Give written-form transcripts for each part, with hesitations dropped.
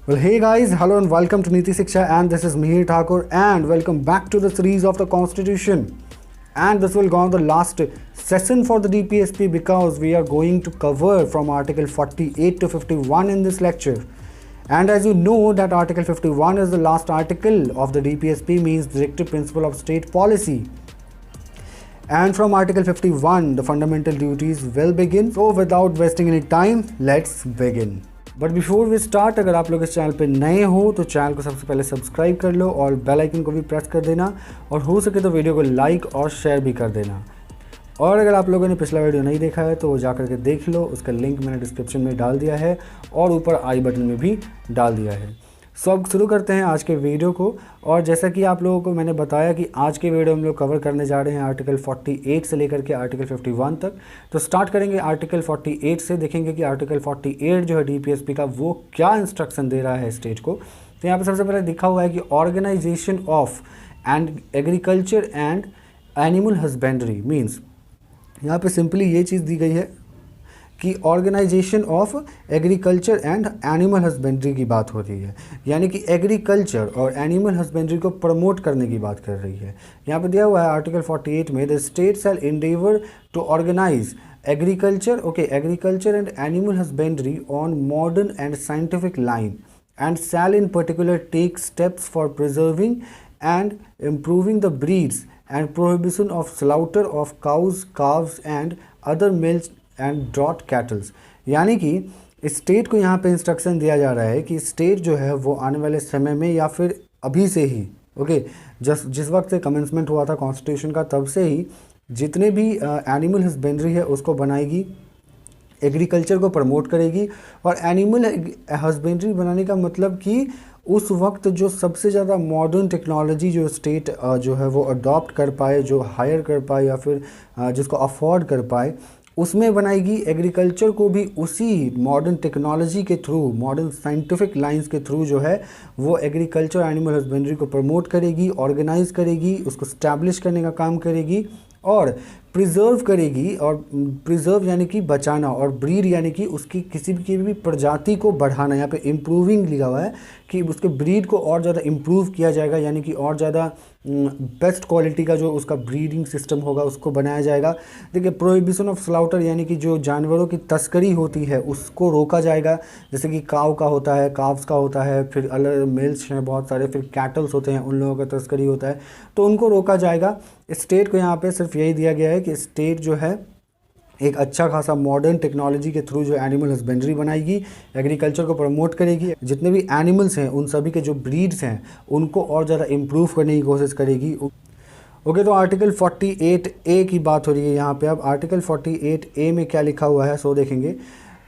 Well, hey guys, hello and welcome to Niti Shiksha, and this is Mihir Thakur, and welcome back to the series of the Constitution. And this will go on the last session for the DPSP because we are going to cover from Article 48 to 51 in this lecture. And as you know that Article 51 is the last article of the DPSP, means Directive Principle of State Policy. And from Article 51, the fundamental duties will begin. So without wasting any time, let's begin. But before we start, अगर आप लोग इस channel पे नए हो तो channel को सबसे पहले सब्सक्राइब कर लो और बेल आइकन को भी प्रेस कर देना, और हो सके तो वीडियो को लाइक और शेयर भी कर देना। और अगर आप लोगों ने पिछला वीडियो नहीं देखा है तो वो जा करके देख लो, उसका लिंक मैंने डिस्क्रिप्शन में डाल दिया है और ऊपर आई बटन में भी डाल दिया है। सो अब शुरू करते हैं आज के वीडियो को। और जैसा कि आप लोगों को मैंने बताया कि आज के वीडियो हम लोग कवर करने जा रहे हैं आर्टिकल 48 से लेकर के आर्टिकल 51 तक। तो स्टार्ट करेंगे आर्टिकल 48 से, देखेंगे कि आर्टिकल 48 जो है डीपीएसपी का वो क्या इंस्ट्रक्शन दे रहा है स्टेट को। तो यहाँ पर सबसे पहले लिखा हुआ है कि organisation of and agriculture and animal husbandry, means यहाँ पे सिंपली ये चीज़ दी गई है कि organisation of agriculture and animal husbandry की बात हो रही है, यानी कि एग्रीकल्चर और एनिमल हस्बेंड्री को प्रमोट करने की बात कर रही है। यहाँ पे दिया हुआ है आर्टिकल 48 में, the state shall endeavour to organise agriculture and animal husbandry on modern and scientific line and shall in particular take steps for preserving and improving the breeds and prohibition of slaughter of cows, calves and other males and draught cattle। यानी कि state को यहाँ पे instruction दिया जा रहा है कि स्टेट जो है वो आने वाले समय में या फिर अभी से ही जिस वक्त से कमेंसमेंट हुआ था कॉन्स्टिट्यूशन का, तब से ही जितने भी एनिमल हस्बेंड्री है उसको बनाएगी, एग्रीकल्चर को प्रमोट करेगी। और एनिमल हस्बेंड्री बनाने का मतलब कि उस वक्त जो सबसे ज़्यादा मॉडर्न टेक्नोलॉजी जो स्टेट जो है वो अडॉप्ट कर पाए, जो हायर कर पाए या फिर जिसको अफोर्ड कर पाए, उसमें बनाएगी। एग्रीकल्चर को भी उसी मॉडर्न टेक्नोलॉजी के थ्रू, मॉडर्न साइंटिफिक लाइंस के थ्रू जो है वो एग्रीकल्चर एनिमल हस्बेंड्री को प्रमोट करेगी, ऑर्गेनाइज करेगी, उसको स्टैब्लिश करने का काम करेगी और प्रिजर्व करेगी। और प्रिजर्व यानी कि बचाना, और ब्रीड यानी कि उसकी किसी भी प्रजाति को बढ़ाना। यहाँ पे इम्प्रूविंग लिखा हुआ है कि उसके ब्रीड को और ज़्यादा इम्प्रूव किया जाएगा, यानी कि और ज़्यादा बेस्ट क्वालिटी का जो उसका ब्रीडिंग सिस्टम होगा उसको बनाया जाएगा। देखिए, प्रोहिबिशन ऑफ स्लाउटर यानी कि जो जानवरों की तस्करी होती है उसको रोका जाएगा, जैसे कि काव का होता है, काव्स का होता है, फिर अलग मेल्स हैं बहुत सारे, फिर कैटल्स होते हैं, उन लोगों का तस्करी होता है, तो उनको रोका जाएगा। स्टेट को यहाँ पे सिर्फ यही दिया गया है कि स्टेट जो है एक अच्छा खासा मॉडर्न टेक्नोलॉजी के थ्रू जो एनिमल हस्बेंड्री बनाएगी, एग्रीकल्चर को प्रमोट करेगी, जितने भी एनिमल्स हैं उन सभी के जो ब्रीड्स हैं उनको और ज़्यादा इम्प्रूव करने की कोशिश करेगी। ओके, तो आर्टिकल 48A की बात हो रही है यहाँ पे। अब आर्टिकल 48A में क्या लिखा हुआ है सो देखेंगे।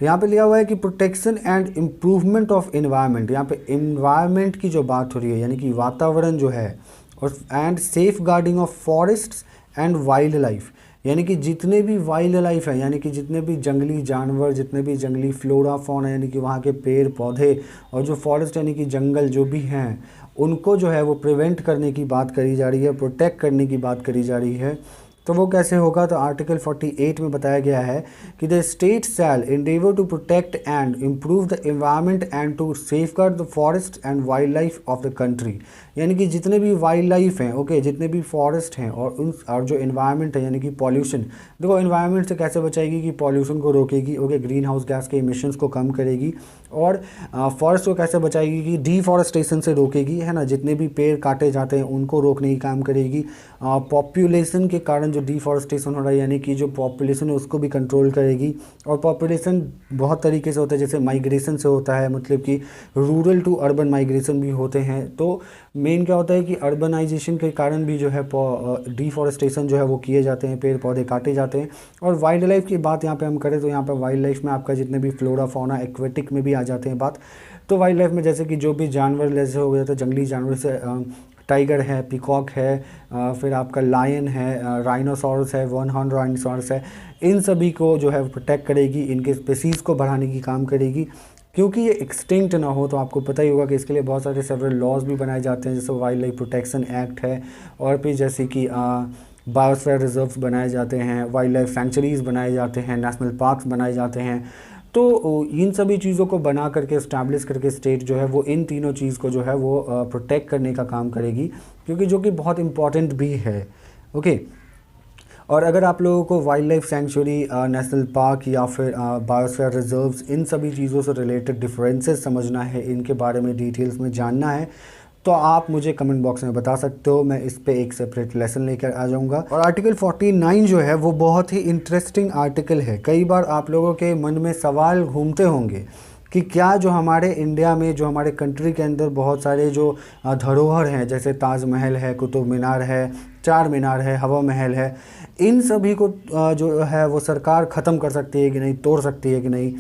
यहाँ पे लिखा हुआ है कि protection and improvement of environment. यहाँ पे एनवायरनमेंट की जो बात हो रही है, यानी कि वातावरण जो है, और and safeguarding of forests and wild life, यानी कि जितने भी वाइल्ड लाइफ है, यानी कि जितने भी जंगली जानवर, जितने भी जंगली फ्लोरा फौना, यानी कि वहाँ के पेड़ पौधे, और जो फॉरेस्ट यानी कि जंगल जो भी हैं, उनको जो है वो प्रिवेंट करने की बात करी जा रही है, प्रोटेक्ट करने की बात करी जा रही है। तो वो कैसे होगा? तो आर्टिकल 48 में बताया गया है कि the state shall endeavour to protect and improve the environment and to safeguard the forest and wild life of the country, यानी कि जितने भी वाइल्ड लाइफ हैं, जितने भी फॉरेस्ट हैं और जो एनवायरनमेंट है, यानी कि पॉल्यूशन। देखो, एनवायरनमेंट से कैसे बचाएगी कि पॉल्यूशन को रोकेगी, ग्रीन हाउस गैस के इमिशंस को कम करेगी। और फॉरेस्ट को कैसे बचाएगी कि डिफॉरेस्टेशन से रोकेगी, है ना, जितने भी पेड़ काटे जाते हैं उनको रोकने की काम करेगी। पॉपुलेशन के कारण जो डिफॉरेस्टेशन हो रहा है, यानी कि जो पॉपुलेशन है उसको भी कंट्रोल करेगी। और पॉपुलेशन बहुत तरीके से होता है, जैसे माइग्रेशन से होता है, मतलब कि रूरल टू अर्बन माइग्रेशन भी होते हैं। तो मेन क्या होता है कि अर्बनाइजेशन के कारण भी जो है डिफॉरेस्टेशन जो है वो किए जाते हैं, पेड़ पौधे काटे जाते हैं। और वाइल्ड लाइफ की बात यहाँ पे हम करें तो यहाँ पे वाइल्ड लाइफ में आपका जितने भी फ्लोरा फौना एक्वेटिक में भी आ जाते हैं बात। तो वाइल्ड लाइफ में जैसे कि जो भी जानवर जैसे हो गया था, जंगली जानवर से टाइगर है, पीकॉक है, फिर आपका लायन है, राइनोसॉरस है, वन हॉर्न राइनोसॉरस है, इन सभी को जो है प्रोटेक्ट करेगी, इनके स्पीसीज़ को बढ़ाने की काम करेगी, क्योंकि ये एक्सटिंक्ट ना हो। तो आपको पता ही होगा कि इसके लिए बहुत सारे सेवरल लॉज भी बनाए जाते हैं, जैसे वाइल्ड लाइफ प्रोटेक्शन एक्ट है, और फिर जैसे कि बायोस्फीयर रिजर्व्स बनाए जाते हैं, वाइल्ड लाइफ सेंचुरीज़ बनाए जाते हैं, नेशनल पार्क्स बनाए जाते हैं। तो इन सभी चीज़ों को बना करके इस्टेब्लिश करके स्टेट जो है वो इन तीनों चीज़ को जो है वो प्रोटेक्ट करने का काम करेगी, क्योंकि जो कि बहुत इम्पॉर्टेंट भी है। ओके। और अगर आप लोगों को wild life sanctuary, national park या फिर बायोस्फीयर रिजर्व्स, इन सभी चीज़ों से रिलेटेड डिफरेंसेस समझना है, इनके बारे में डिटेल्स में जानना है, तो आप मुझे कमेंट बॉक्स में बता सकते हो। मैं इस पे एक सेपरेट लेसन लेकर आ जाऊंगा। और आर्टिकल 49 जो है वो बहुत ही इंटरेस्टिंग आर्टिकल है। कई बार आप लोगों के मन में सवाल घूमते होंगे कि क्या जो हमारे इंडिया में, जो हमारे कंट्री के अंदर बहुत सारे जो धरोहर हैं, जैसे ताजमहल है, कुतुब मीनार है, चार मीनार है, हवा महल है, इन सभी को जो है वो सरकार ख़त्म कर सकती है कि नहीं, तोड़ सकती है कि नहीं।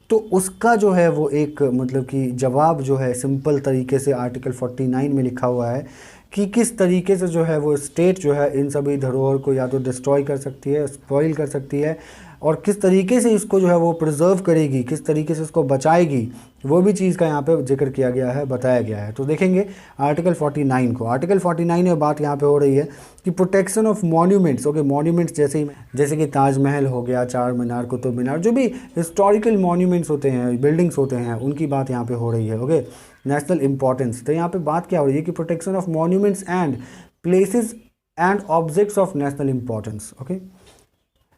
तो उसका जो है वो एक मतलब कि जवाब जो है सिंपल तरीके से आर्टिकल 49 में लिखा हुआ है कि किस तरीके से जो है वो स्टेट जो है इन सभी धरोहर को या तो डिस्ट्रॉय कर सकती है, स्पॉइल कर सकती है, और किस तरीके से इसको जो है वो प्रिजर्व करेगी, किस तरीके से इसको बचाएगी, वो भी चीज़ का यहाँ पे जिक्र किया गया है, बताया गया है। तो देखेंगे आर्टिकल 49 को। आर्टिकल 49 में बात यहाँ पे हो रही है कि protection of monuments. Okay, monuments जैसे कि ताजमहल हो गया, चार मीनार, कुतुब मीनार, जो भी हिस्टोरिकल मॉन्यूमेंट्स होते हैं, बिल्डिंग्स होते हैं, उनकी बात यहाँ पे हो रही है। Okay, national importance. तो यहाँ पे बात क्या हो रही है कि protection of monuments and places and objects of national importance. Okay,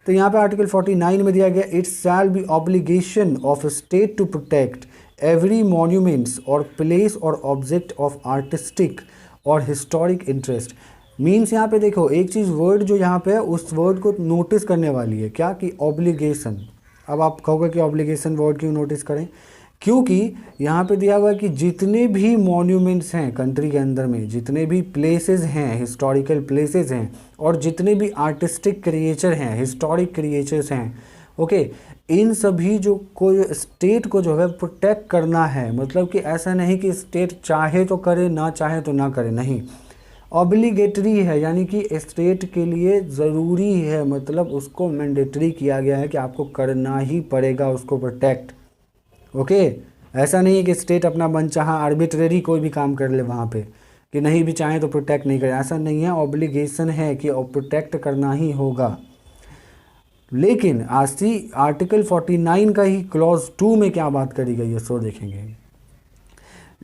तो यहाँ पे आर्टिकल 49 में दिया गया, it shall be obligation of state to protect every monuments और प्लेस और ऑब्जेक्ट ऑफ आर्टिस्टिक और हिस्टोरिक इंटरेस्ट। मीन्स यहाँ पे देखो एक चीज़, वर्ड जो यहाँ पे है उस वर्ड को नोटिस करने वाली है, क्या कि ऑब्लिगेशन। अब आप कहोगे कि ऑब्लिगेशन वर्ड क्यों नोटिस करें, क्योंकि यहाँ पे दिया हुआ है कि जितने भी मॉन्यूमेंट्स हैं कंट्री के अंदर में, जितने भी प्लेसेस हैं, हिस्टोरिकल प्लेसेस हैं, और जितने भी आर्टिस्टिक क्रिएचर हैं, हिस्टोरिक क्रिएचर्स हैं, ओके, इन सभी जो को स्टेट को जो है प्रोटेक्ट करना है। मतलब कि ऐसा नहीं कि स्टेट चाहे तो करे, ना चाहे तो ना करे, नहीं, ऑब्लिगेटरी है, यानी कि स्टेट के लिए ज़रूरी है, मतलब उसको मैंडेटरी किया गया है कि आपको करना ही पड़ेगा उसको प्रोटेक्ट। ओके, ऐसा नहीं है कि स्टेट अपना मनचाहा आर्बिट्रेरी कोई भी काम कर ले वहाँ पे, कि नहीं भी चाहे तो प्रोटेक्ट नहीं करे, ऐसा नहीं है। ऑब्लिगेशन है कि प्रोटेक्ट करना ही होगा। लेकिन आर्टिकल 49 का ही क्लॉज 2 में क्या बात करी गई है, सो देखेंगे।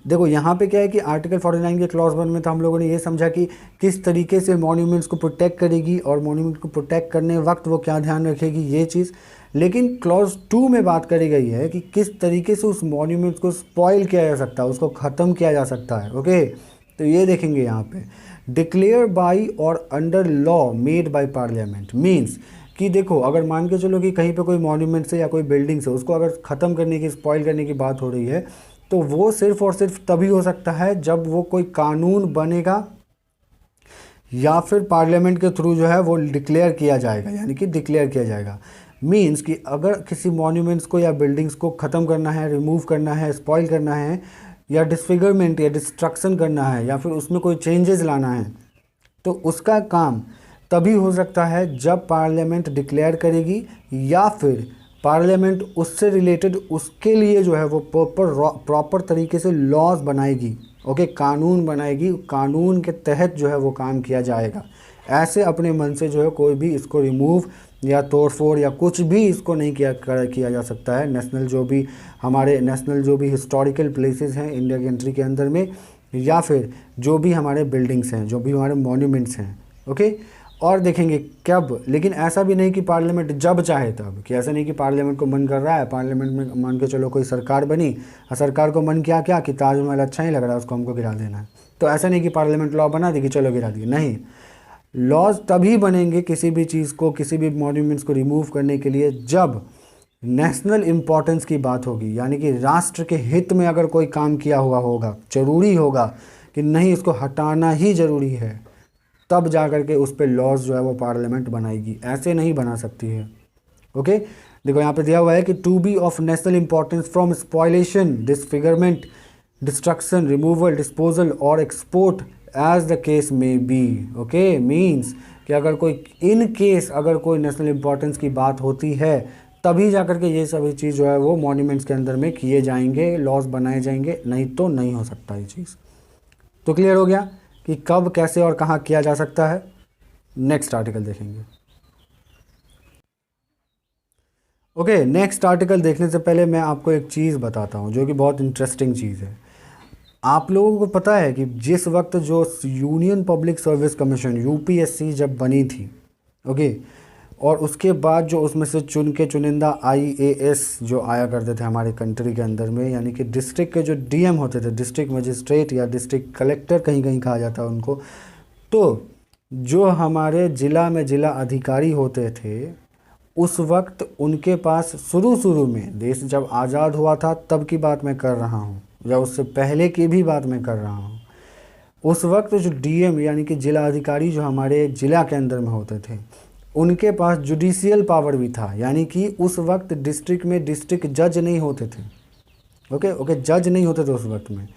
देखो यहाँ पे क्या है कि आर्टिकल 49 के क्लॉज 1 में तो हम लोगों ने ये समझा कि किस तरीके से मॉन्यूमेंट्स को प्रोटेक्ट करेगी, और मॉन्यूमेंट को प्रोटेक्ट करने वक्त वो क्या ध्यान रखेगी, ये चीज़। लेकिन क्लॉज 2 में बात करी गई है कि किस तरीके से उस मॉन्यूमेंट्स को स्पॉइल किया जा सकता है, उसको ख़त्म किया जा सकता है। ओके, तो ये देखेंगे यहाँ पे, डिक्लेयर बाई और under law made by parliament. Means कि देखो अगर मान के चलो कि कहीं पे कोई मॉन्यूमेंट्स है या कोई बिल्डिंग्स है, उसको अगर ख़त्म करने की, स्पॉइल करने की बात हो रही है, तो वो सिर्फ और सिर्फ तभी हो सकता है जब वो कोई कानून बनेगा या फिर पार्लियामेंट के थ्रू जो है वो डिक्लेयर किया जाएगा, यानी कि डिक्लेयर किया जाएगा। मीन्स कि अगर किसी मॉन्यूमेंट्स को या बिल्डिंग्स को ख़त्म करना है, रिमूव करना है, स्पॉइल करना है, या डिसफिगरमेंट या डिस्ट्रक्शन करना है, या फिर उसमें कोई चेंजेस लाना है, तो उसका काम तभी हो सकता है जब पार्लियामेंट डिक्लेयर करेगी, या फिर पार्लियामेंट उससे रिलेटेड उसके लिए जो है वो प्रॉपर तरीके से लॉज बनाएगी। ओके, कानून बनाएगी, कानून के तहत जो है वो काम किया जाएगा। ऐसे अपने मन से जो है कोई भी इसको रिमूव या तोड़फोड़ या कुछ भी इसको नहीं किया जा सकता है। नेशनल जो भी हिस्टोरिकल प्लेसेस हैं इंडिया कंट्री के अंदर में, या फिर जो भी हमारे बिल्डिंग्स हैं, जो भी हमारे मॉन्यूमेंट्स हैं। ओके, और देखेंगे कब, लेकिन ऐसा भी नहीं कि पार्लियामेंट जब चाहे तब, कि ऐसा नहीं कि पार्लियामेंट को मन कर रहा है, पार्लियामेंट में मान के चलो कोई सरकार बनी और सरकार को मन किया क्या कि ताजमहल अच्छा ही लग रहा है, उसको हमको गिरा देना है, तो ऐसा नहीं कि पार्लियामेंट लॉ बना दी कि चलो गिरा दिए, नहीं। लॉज तभी बनेंगे किसी भी चीज़ को, किसी भी मॉन्यूमेंट्स को रिमूव करने के लिए, जब नेशनल इम्पॉर्टेंस की बात होगी, यानी कि राष्ट्र के हित में अगर कोई काम किया हुआ होगा, ज़रूरी होगा कि नहीं इसको हटाना ही ज़रूरी है, तब जा कर के उस पर लॉज जो है वो पार्लियामेंट बनाएगी, ऐसे नहीं बना सकती है। ओके, देखो यहाँ पे दिया हुआ है कि to be of national importance from spoliation, disfigurement, destruction, removal, disposal और export as the case may be. Okay, means कि अगर कोई इन केस अगर कोई नेशनल इंपॉर्टेंस की बात होती है, तभी जा कर के ये सभी चीज़ जो है वो मॉन्यूमेंट्स के अंदर में किए जाएंगे, लॉज बनाए जाएंगे, नहीं तो नहीं हो सकता ये चीज़। तो क्लियर हो गया कि कब, कैसे और कहाँ किया जा सकता है। नेक्स्ट आर्टिकल देखेंगे। ओके, नेक्स्ट आर्टिकल देखने से पहले मैं आपको एक चीज़ बताता हूँ जो कि बहुत इंटरेस्टिंग चीज़ है। आप लोगों को पता है कि जिस वक्त जो union public service commission UPSC जब बनी थी, ओके, और उसके बाद जो उसमें से चुनिंदा आईएएस जो आया करते थे हमारे कंट्री के अंदर में, यानी कि डिस्ट्रिक्ट के जो डीएम होते थे, डिस्ट्रिक्ट मजिस्ट्रेट या डिस्ट्रिक्ट कलेक्टर कहीं कहीं कहा जाता है उनको, तो जो हमारे ज़िला में ज़िला अधिकारी होते थे उस वक्त उनके पास शुरू में, देश जब आज़ाद हुआ था तब की बात मैं कर रहा हूँ या उससे पहले की भी बात मैं कर रहा हूँ, उस वक्त जो डीएम यानी कि जिला अधिकारी जो हमारे ज़िला के अंदर में होते थे उनके पास जुडिशियल पावर भी था, यानी कि उस वक्त डिस्ट्रिक्ट में डिस्ट्रिक्ट जज नहीं होते थे। ओके, जज नहीं होते थे उस वक्त में।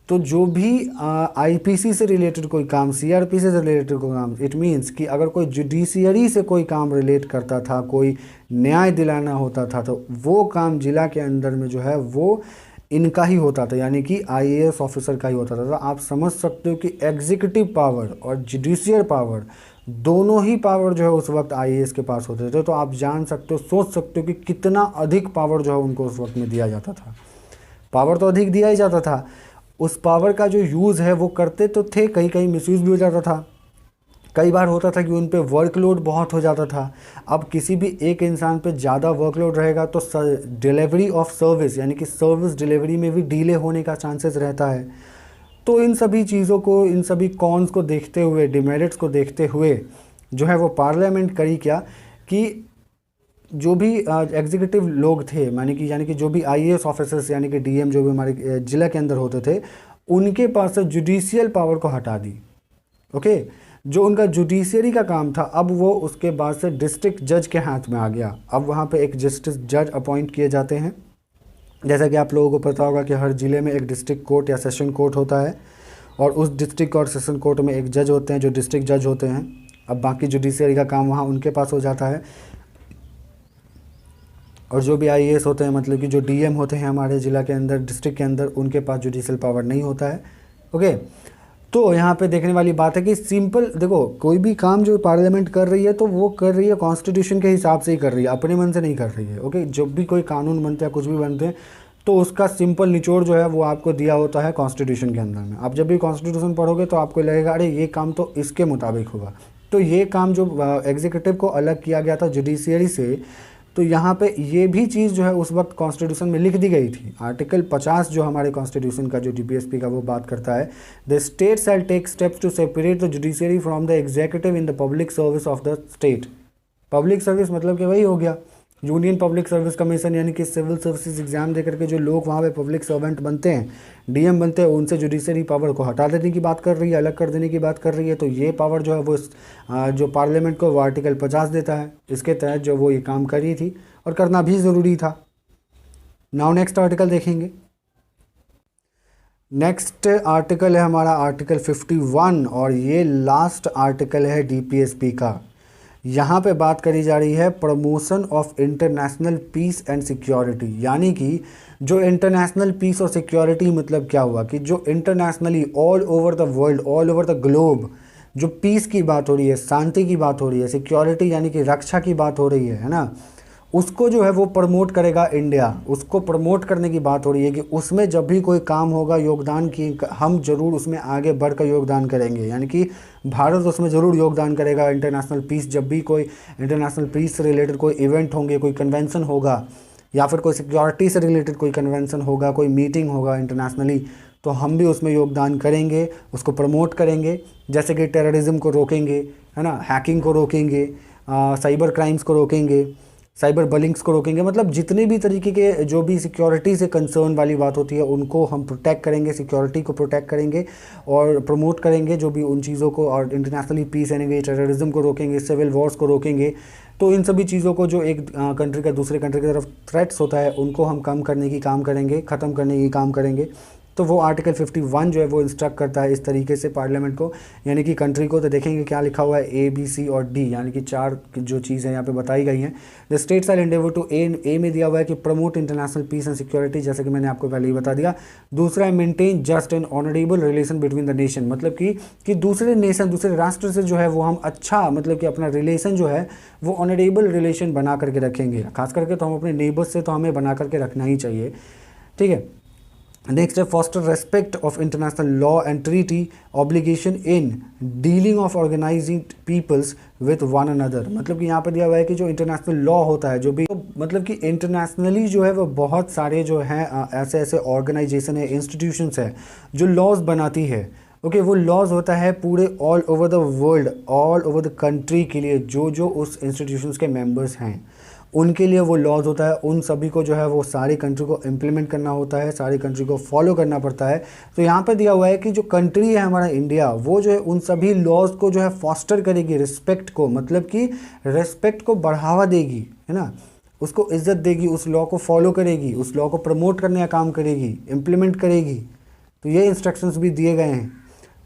तो जो भी आईपीसी से रिलेटेड कोई काम, सीआरपी से रिलेटेड कोई काम, इट मीन्स कि अगर कोई जुडिशियरी से कोई काम रिलेट करता था, कोई न्याय दिलाना होता था, तो वो काम जिला के अंदर में जो है वो इनका ही होता था, यानी कि आईएएस ऑफिसर का ही होता था। तो आप समझ सकते हो कि एग्जीक्यूटिव पावर और जुडिशियल पावर दोनों ही पावर जो है उस वक्त आईएएस के पास होते थे। तो आप जान सकते हो, सोच सकते हो कि कितना अधिक पावर जो है उनको उस वक्त में दिया जाता था। पावर तो अधिक दिया ही जाता था, उस पावर का जो यूज़ है वो करते तो थे, कहीं कहीं मिसयूज़ भी हो जाता था। कई बार होता था कि उन पे वर्कलोड बहुत हो जाता था। अब किसी भी एक इंसान पे ज़्यादा वर्कलोड रहेगा तो डिलीवरी ऑफ सर्विस यानी कि सर्विस डिलीवरी में भी डिले होने का चांसेस रहता है। तो इन सभी चीज़ों को, इन सभी कॉन्स को देखते हुए, डिमेरिट्स को देखते हुए जो है वो पार्लियामेंट करी क्या कि जो भी एग्जीक्यूटिव लोग थे, यानी कि जो भी आईएएस ऑफिसर्स यानी कि डीएम जो भी हमारे ज़िला के अंदर होते थे, उनके पास से जुडिशियल पावर को हटा दी। ओके, जो उनका जुडिशियरी का काम था अब वो उसके बाद से डिस्ट्रिक्ट जज के हाथ में आ गया। अब वहाँ पे एक जस्टिस जज अपॉइंट किए जाते हैं। जैसा कि आप लोगों को पता होगा कि हर ज़िले में एक डिस्ट्रिक्ट कोर्ट या सेशन कोर्ट होता है और उस डिस्ट्रिक्ट और सेशन कोर्ट में एक जज होते हैं जो डिस्ट्रिक्ट जज होते हैं। अब बाकी जुडिशियरी का काम वहाँ उनके पास हो जाता है और जो भी आईएएस होते हैं, मतलब कि जो डीएम होते हैं हमारे ज़िला के अंदर, डिस्ट्रिक्ट के अंदर, उनके पास जुडिशियल पावर नहीं होता है। ओके, तो यहाँ पे देखने वाली बात है कि सिंपल देखो, कोई भी काम जो पार्लियामेंट कर रही है तो वो कर रही है कॉन्स्टिट्यूशन के हिसाब से ही कर रही है, अपने मन से नहीं कर रही है। ओके, जब भी कोई कानून बनते हैं, कुछ भी बनते हैं, तो उसका सिंपल निचोड़ जो है वो आपको दिया होता है कॉन्स्टिट्यूशन के अंदर में। आप जब भी कॉन्स्टिट्यूशन पढ़ोगे तो आपको लगेगा अरे ये काम तो इसके मुताबिक होगा। तो ये काम जो एग्जीक्यूटिव को अलग किया गया था जुडिशियरी से, तो यहाँ पे ये भी चीज़ जो है उस वक्त कॉन्स्टिट्यूशन में लिख दी गई थी। आर्टिकल 50 जो हमारे कॉन्स्टिट्यूशन का जो डीपीएसपी का वो बात करता है, the state shall take steps to separate the judiciary from the executive in the public service of the state. Public service मतलब कि वही हो गया यूनियन पब्लिक सर्विस कमीशन, यानी कि सिविल सर्विसेज एग्जाम दे करके जो लोग वहाँ पे पब्लिक सर्वेंट बनते हैं, डीएम बनते हैं, उनसे जुडिशरी पावर को हटा देने की बात कर रही है, अलग कर देने की बात कर रही है। तो ये पावर जो है वो जो पार्लियामेंट को वो आर्टिकल 50 देता है, इसके तहत जो वो ये काम करी थी और करना भी ज़रूरी था। नाउ नेक्स्ट आर्टिकल देखेंगे। नेक्स्ट आर्टिकल है हमारा आर्टिकल 51 और ये लास्ट आर्टिकल है डीपीएसपी का। यहाँ पे बात करी जा रही है promotion of international peace and security, यानी कि जो इंटरनेशनल पीस और सिक्योरिटी मतलब क्या हुआ कि जो internationally all over the world, all over the globe जो पीस की बात हो रही है, शांति की बात हो रही है, सिक्योरिटी यानी कि रक्षा की बात हो रही है ना, उसको जो है वो प्रमोट करेगा इंडिया। उसको प्रमोट करने की बात हो रही है कि उसमें जब भी कोई काम होगा, योगदान की हम ज़रूर उसमें आगे बढ़कर योगदान करेंगे, यानी कि भारत उसमें ज़रूर योगदान करेगा। इंटरनेशनल पीस, जब भी कोई इंटरनेशनल पीस से रिलेटेड कोई इवेंट होंगे, कोई कन्वेंशन होगा या फिर कोई सिक्योरिटी से रिलेटेड कोई कन्वेंशन होगा, कोई मीटिंग होगा इंटरनेशनली, तो हम भी उसमें योगदान करेंगे, उसको प्रमोट करेंगे। जैसे कि टेररिज्म को रोकेंगे, है ना, हैकिंग को रोकेंगे, साइबर क्राइम्स को रोकेंगे, साइबर बलिंग्स को रोकेंगे, मतलब जितने भी तरीके के जो भी सिक्योरिटी से कंसर्न वाली बात होती है उनको हम प्रोटेक्ट करेंगे, सिक्योरिटी को प्रोटेक्ट करेंगे और प्रमोट करेंगे जो भी उन चीज़ों को, और इंटरनेशनली पीस यानी टेररिज्म को रोकेंगे, सिविल वॉर्स को रोकेंगे। तो इन सभी चीज़ों को जो एक कंट्री का दूसरे कंट्री की तरफ थ्रेट्स होता है उनको हम कम करने की काम करेंगे, ख़त्म करने की काम करेंगे। तो वो आर्टिकल 51 जो है वो इंस्ट्रक्ट करता है इस तरीके से पार्लियामेंट को, यानी कि कंट्री को। तो देखेंगे क्या लिखा हुआ है, A, B, C और D, यानी कि 4 जो चीज़ें यहाँ पे बताई गई हैं। The states are endeavour to A में दिया हुआ है कि promote international peace and security, जैसे कि मैंने आपको पहले ही बता दिया। दूसरा है maintain just and honourable relation between the nation, मतलब कि दूसरे नेशन, दूसरे राष्ट्र से जो है वो हम अच्छा, मतलब कि अपना रिलेशन जो है वो ऑनरेबल रिलेशन बना करके रखेंगे। खास करके तो हम अपने नेबर्स से तो हमें बना करके रखना ही चाहिए, ठीक है। नेक्स्ट है foster respect of international law and treaty obligation in dealing of organising peoples with one another, मतलब कि यहाँ पर दिया हुआ है कि जो इंटरनेशनल लॉ होता है, जो भी मतलब कि इंटरनेशनली जो है वो बहुत सारे जो हैं ऐसे ऐसे ऑर्गेनाइजेशन है, इंस्टीट्यूशंस है जो लॉज बनाती है। ओके, वो लॉज होता है पूरे all over the world, all over the country के लिए, जो जो उस इंस्टीट्यूशंस के मेंबर्स हैं उनके लिए वो लॉज होता है। उन सभी को जो है वो सारी कंट्री को इम्प्लीमेंट करना होता है, सारी कंट्री को फॉलो करना पड़ता है। तो यहाँ पर दिया हुआ है कि जो कंट्री है हमारा इंडिया, वो जो है उन सभी लॉज को जो है फॉस्टर करेगी, रिस्पेक्ट को, मतलब कि रिस्पेक्ट को बढ़ावा देगी, है ना, उसको इज्जत देगी, उस लॉ को फॉलो करेगी, उस लॉ को प्रमोट करने का काम करेगी, इम्प्लीमेंट करेगी। तो ये इंस्ट्रक्शंस भी दिए गए हैं।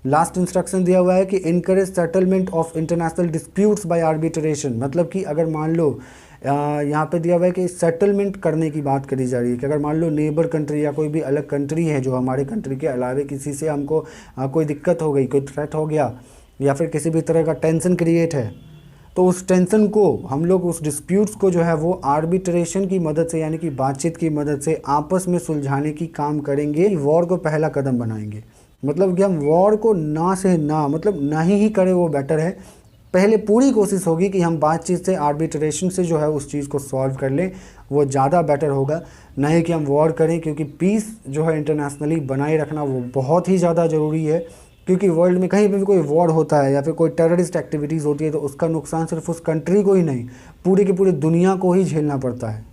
लास्ट इंस्ट्रक्शन दिया हुआ है कि encourage settlement of international disputes by arbitration, मतलब कि अगर मान लो यहाँ पे दिया हुआ है कि सेटलमेंट करने की बात करी जा रही है कि अगर मान लो नेबर कंट्री या कोई भी अलग कंट्री है जो हमारे कंट्री के अलावा किसी से हमको कोई दिक्कत हो गई, कोई थ्रेट हो गया या फिर किसी भी तरह का टेंशन क्रिएट है, तो उस टेंशन को हम लोग, उस डिस्प्यूट्स को जो है वो आर्बिट्रेशन की मदद से, यानी कि बातचीत की मदद से आपस में सुलझाने की काम करेंगे। वॉर को पहला कदम बनाएंगे, मतलब कि हम वॉर को ना से ना, मतलब ना ही करें वो बेटर है। पहले पूरी कोशिश होगी कि हम बातचीत से, आर्बिट्रेशन से जो है उस चीज़ को सॉल्व कर लें, वो ज़्यादा बेटर होगा, नहीं कि हम वॉर करें। क्योंकि पीस जो है इंटरनेशनली बनाए रखना वो बहुत ही ज़्यादा ज़रूरी है, क्योंकि वर्ल्ड में कहीं पर भी कोई वॉर होता है या फिर कोई टेररिस्ट एक्टिविटीज़ होती है तो उसका नुकसान सिर्फ उस कंट्री को ही नहीं, पूरी की पूरी दुनिया को ही झेलना पड़ता है।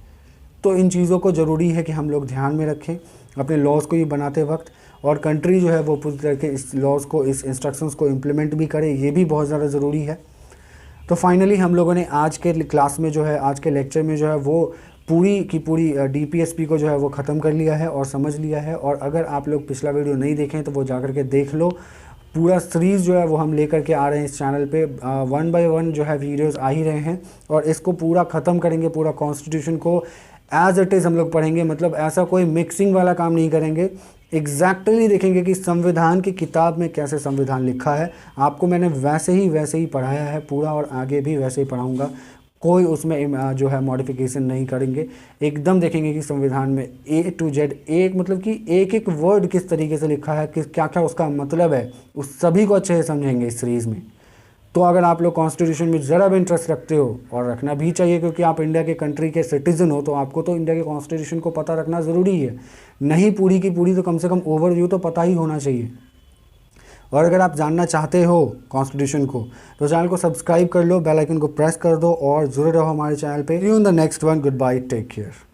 तो इन चीज़ों को ज़रूरी है कि हम लोग ध्यान में रखें अपने लॉज को ही बनाते वक्त, और कंट्री जो है वो पूरी तरह के इस लॉज को, इस इंस्ट्रक्शंस को इम्प्लीमेंट भी करे, ये भी बहुत ज़्यादा ज़रूरी है। तो फाइनली हम लोगों ने आज के क्लास में जो है, आज के लेक्चर में जो है वो पूरी की पूरी DPSP को जो है वो ख़त्म कर लिया है और समझ लिया है। और अगर आप लोग पिछला वीडियो नहीं देखें तो वो जा कर के देख लो। पूरा सीरीज़ जो है वो हम लेकर के आ रहे हैं इस चैनल पे, 1 बाय 1 जो है वीडियोस आ ही रहे हैं, और इसको पूरा ख़त्म करेंगे। पूरा कॉन्स्टिट्यूशन को एज इट इज़ हम लोग पढ़ेंगे, मतलब ऐसा कोई मिक्सिंग वाला काम नहीं करेंगे। एग्जैक्टली देखेंगे कि संविधान की किताब में कैसे संविधान लिखा है, आपको मैंने वैसे ही पढ़ाया है पूरा, और आगे भी वैसे ही पढ़ाऊँगा। कोई उसमें जो है मॉडिफिकेशन नहीं करेंगे, एकदम देखेंगे कि संविधान में A to Z, एक मतलब कि एक एक वर्ड किस तरीके से लिखा है, किस क्या क्या उसका मतलब है, उस सभी को अच्छे से समझेंगे इस सीरीज़ में। तो अगर आप लोग कॉन्स्टिट्यूशन में ज़रा भी इंटरेस्ट रखते हो, और रखना भी चाहिए क्योंकि आप इंडिया के कंट्री के सिटीज़न हो, तो आपको तो इंडिया के कॉन्स्टिट्यूशन को पता रखना ज़रूरी है। नहीं पूरी की पूरी तो कम से कम ओवरव्यू तो पता ही होना चाहिए। और अगर आप जानना चाहते हो कॉन्स्टिट्यूशन को तो चैनल को सब्सक्राइब कर लो, बेल आइकन को प्रेस कर दो और जुड़े रहो हमारे चैनल पे। See you in the next one, goodbye, take care.